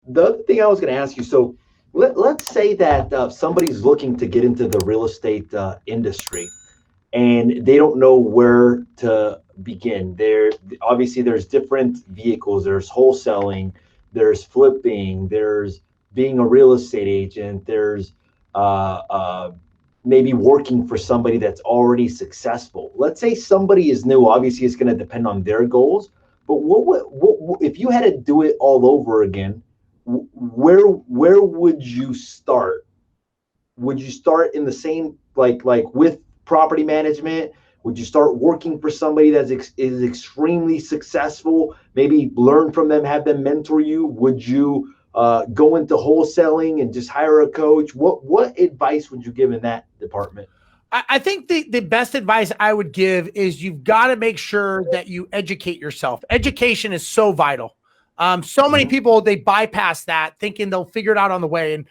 the other thing I was going to ask you, so let's say that somebody's looking to get into the real estate industry and they don't know where to begin. Obviously there's different vehicles. There's wholesaling, there's flipping, there's being a real estate agent, there's maybe working for somebody that's already successful. Let's say somebody is new. Obviously it's going to depend on their goals, but what if you had to do it all over again, where would you start? Would you start in the same, like with property management? Would you start working for somebody that is extremely successful, maybe learn from them, have them mentor you? Would you go into wholesaling and just hire a coach? What advice would you give in that department? I think the best advice I would give is you've got to make sure that you educate yourself. Education is so vital. So many people, they bypass that thinking they'll figure it out on the way. And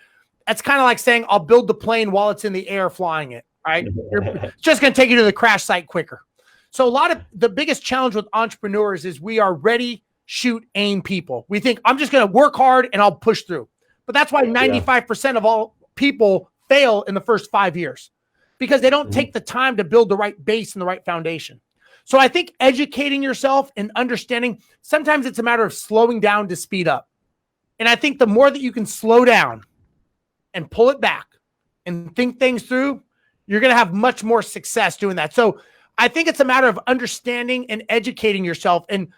that's kind of like saying, I'll build the plane while it's in the air flying it, right? It's just going to take you to the crash site quicker. So a lot of the biggest challenge with entrepreneurs is we are ready, shoot, aim people. We think I'm just going to work hard and I'll push through. But that's why 95% of all people fail in the first 5 years, because they don't take the time to build the right base and the right foundation. So I think educating yourself and understanding, sometimes it's a matter of slowing down to speed up. And I think the more that you can slow down and pull it back and think things through, you're going to have much more success doing that. So I think it's a matter of understanding and educating yourself. And,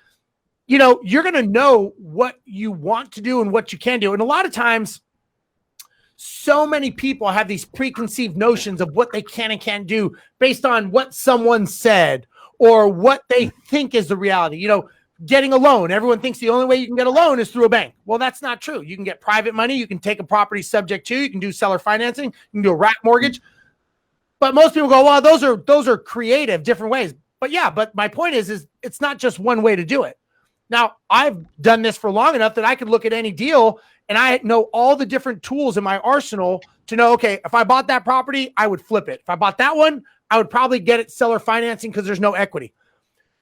you know, you're going to know what you want to do and what you can do. And a lot of times, so many people have these preconceived notions of what they can and can't do based on what someone said or what they think is the reality. You know, getting a loan. Everyone thinks the only way you can get a loan is through a bank. Well, that's not true. You can get private money. You can take a property subject to. You can do seller financing. You can do a wrap mortgage. But most people go, well, those are creative, different ways. But yeah, but my point is it's not just one way to do it. Now, I've done this for long enough that I could look at any deal and I know all the different tools in my arsenal to know, okay, if I bought that property, I would flip it. If I bought that one, I would probably get it seller financing because there's no equity.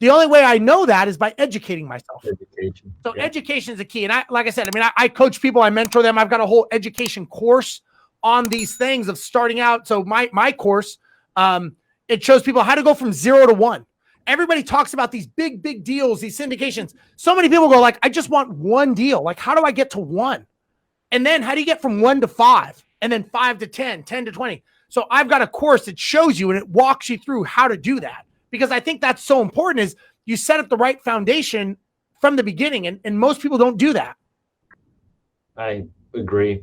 The only way I know that is by educating myself. Education. So education is the key. And like I said, I coach people, I mentor them. I've got a whole education course on these things of starting out. So my course, it shows people how to go from 0 to 1. Everybody talks about these big deals, these syndications. So many people go like, I just want one deal. Like, how do I get to 1? And then how do you get from 1 to 5? And then 5 to 10, 10 to 20. So I've got a course that shows you and it walks you through how to do that. Because I think that's so important is you set up the right foundation from the beginning. And most people don't do that. I agree.